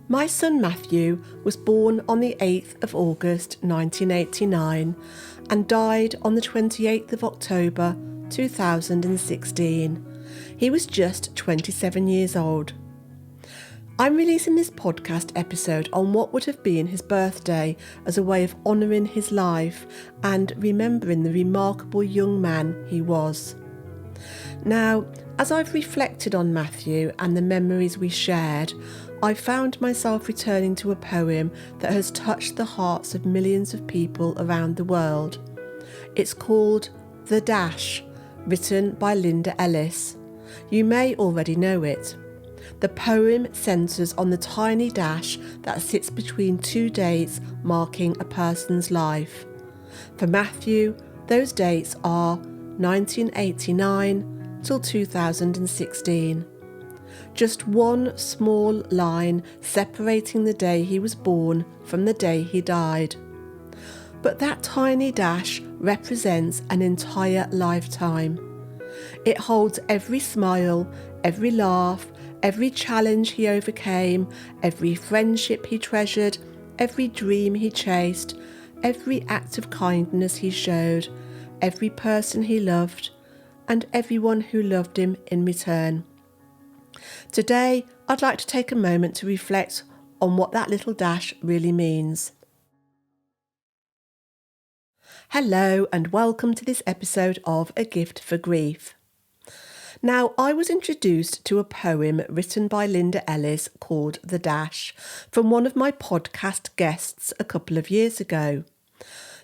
My son Matthew was born on the 8th of August 1989 and died on the 28th of October 2016. He was just 27 years old. I'm releasing this podcast episode on what would have been his birthday as a way of honouring his life and remembering the remarkable young man he was. Now, as I've reflected on Matthew and the memories we shared, I found myself returning to a poem that has touched the hearts of millions of people around the world. It's called The Dash, written by Linda Ellis. You may already know it. The poem centres on the tiny dash that sits between two dates marking a person's life. For Matthew, those dates are 1989 till 2016. Just one small line separating the day he was born from the day he died. But that tiny dash represents an entire lifetime. It holds every smile, every laugh, every challenge he overcame, every friendship he treasured, every dream he chased, every act of kindness he showed, every person he loved, and everyone who loved him in return. Today, I'd like to take a moment to reflect on what that little dash really means. Hello and welcome to this episode of A Gift for Grief. Now, I was introduced to a poem written by Linda Ellis called The Dash from one of my podcast guests a couple of years ago.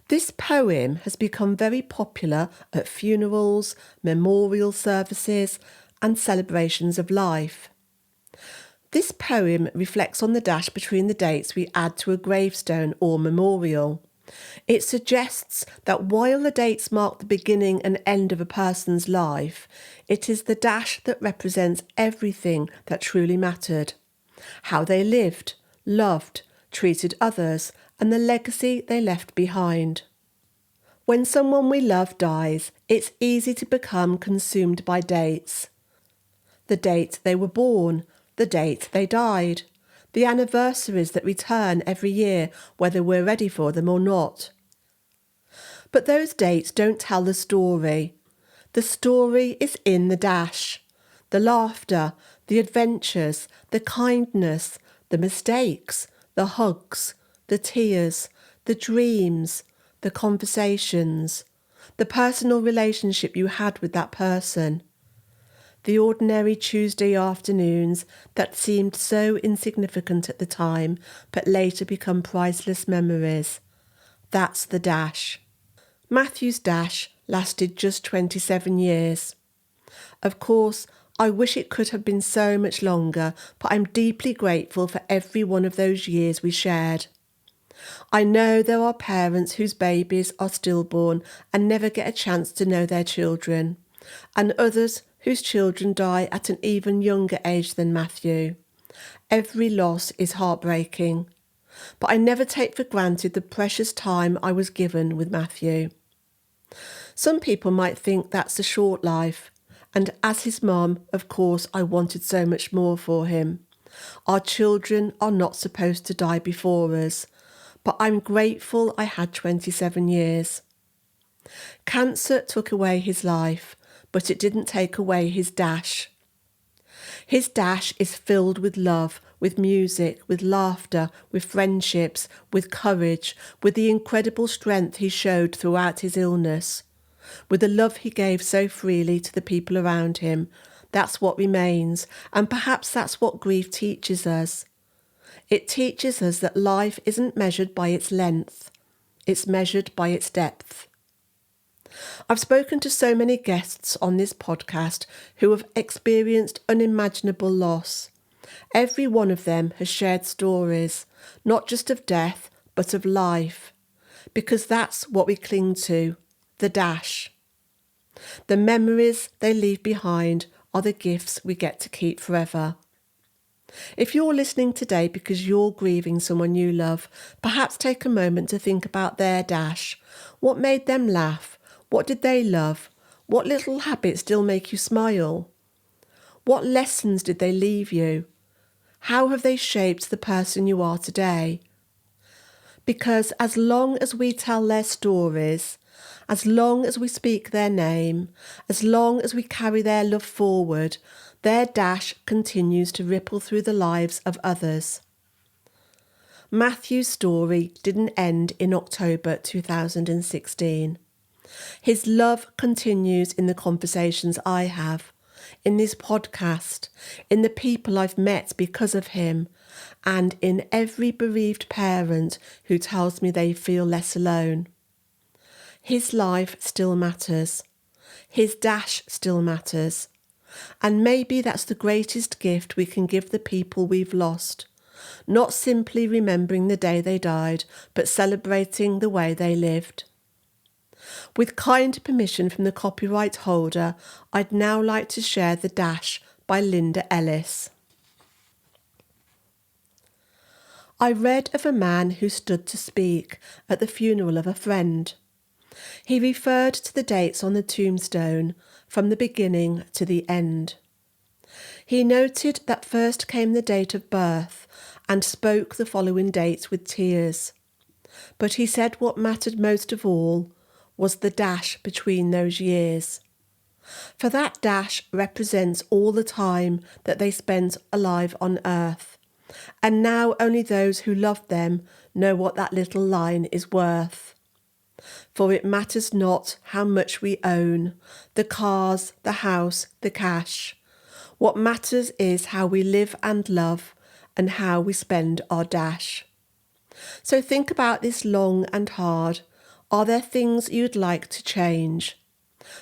This poem has become very popular at funerals, memorial services, and celebrations of life. This poem reflects on the dash between the dates we add to a gravestone or memorial. It suggests that while the dates mark the beginning and end of a person's life, it is the dash that represents everything that truly mattered. How they lived, loved, treated others, and the legacy they left behind. When someone we love dies, it's easy to become consumed by dates. The date they were born, the date they died, the anniversaries that return every year, whether we're ready for them or not. But those dates don't tell the story. The story is in the dash. The laughter, the adventures, the kindness, the mistakes, the hugs, the tears, the dreams, the conversations, the personal relationship you had with that person. The ordinary Tuesday afternoons that seemed so insignificant at the time, but later become priceless memories. That's the dash. Matthew's dash lasted just 27 years. Of course, I wish it could have been so much longer, but I'm deeply grateful for every one of those years we shared. I know there are parents whose babies are stillborn and never get a chance to know their children, and others whose children die at an even younger age than Matthew. Every loss is heartbreaking, but I never take for granted the precious time I was given with Matthew. Some people might think that's a short life, and as his mum, of course, I wanted so much more for him. Our children are not supposed to die before us, but I'm grateful I had 27 years. Cancer took away his life, but it didn't take away his dash. His dash is filled with love, with music, with laughter, with friendships, with courage, with the incredible strength he showed throughout his illness, with the love he gave so freely to the people around him. That's what remains, and perhaps that's what grief teaches us. It teaches us that life isn't measured by its length, it's measured by its depth. I've spoken to so many guests on this podcast who have experienced unimaginable loss. Every one of them has shared stories, not just of death, but of life, because that's what we cling to, the dash. The memories they leave behind are the gifts we get to keep forever. If you're listening today because you're grieving someone you love, perhaps take a moment to think about their dash. What made them laugh? What did they love? What little habits still make you smile? What lessons did they leave you? How have they shaped the person you are today? Because as long as we tell their stories, as long as we speak their name, as long as we carry their love forward, their dash continues to ripple through the lives of others. Matthew's story didn't end in October 2016. His love continues in the conversations I have, in this podcast, in the people I've met because of him, and in every bereaved parent who tells me they feel less alone. His life still matters. His dash still matters. And maybe that's the greatest gift we can give the people we've lost. Not simply remembering the day they died, but celebrating the way they lived. With kind permission from the copyright holder, I'd now like to share The Dash by Linda Ellis. I read of a man who stood to speak at the funeral of a friend. He referred to the dates on the tombstone from the beginning to the end. He noted that first came the date of birth and spoke the following dates with tears. But he said what mattered most of all was the dash between those years. For that dash represents all the time that they spent alive on earth. And now only those who loved them know what that little line is worth. For it matters not how much we own, the cars, the house, the cash. What matters is how we live and love and how we spend our dash. So think about this long and hard. Are there things you'd like to change?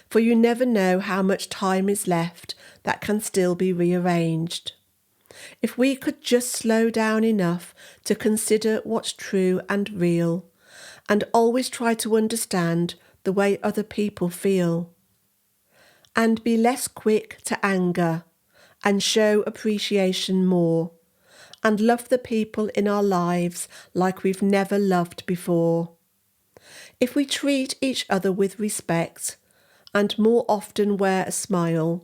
For you never know how much time is left that can still be rearranged. If we could just slow down enough to consider what's true and real, and always try to understand the way other people feel, and be less quick to anger, and show appreciation more, and love the people in our lives like we've never loved before. If we treat each other with respect, and more often wear a smile,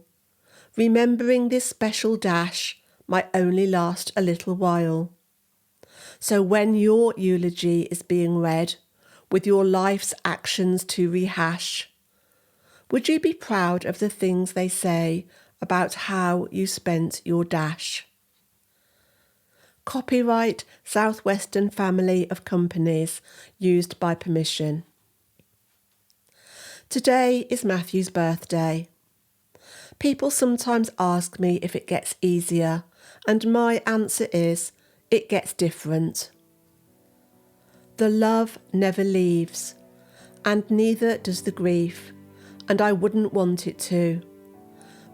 remembering this special dash might only last a little while. So when your eulogy is being read, with your life's actions to rehash, would you be proud of the things they say about how you spent your dash? Copyright Southwestern Family of Companies, used by permission. Today is Matthew's birthday. People sometimes ask me if it gets easier, and my answer is, it gets different. The love never leaves, and neither does the grief, and I wouldn't want it to,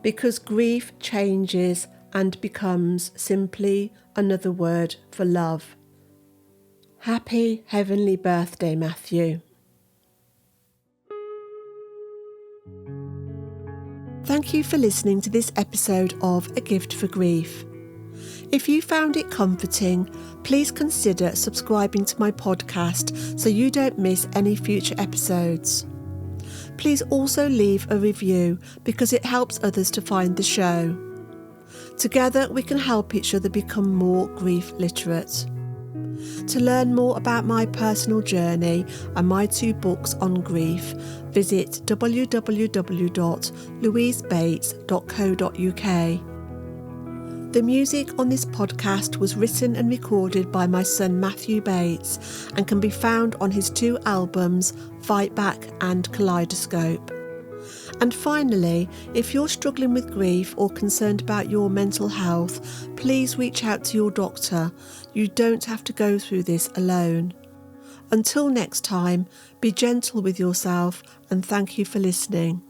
because grief changes and becomes simply another word for love. Happy heavenly birthday, Matthew. Thank you for listening to this episode of A Gift for Grief. If you found it comforting, please consider subscribing to my podcast so you don't miss any future episodes. Please also leave a review because it helps others to find the show. Together we can help each other become more grief literate. To learn more about my personal journey and my 2 books on grief, visit www.louisebates.co.uk. The music on this podcast was written and recorded by my son Matthew Bates and can be found on his 2 albums, Fight Back and Kaleidoscope. And finally, if you're struggling with grief or concerned about your mental health, please reach out to your doctor. You don't have to go through this alone. Until next time, be gentle with yourself and thank you for listening.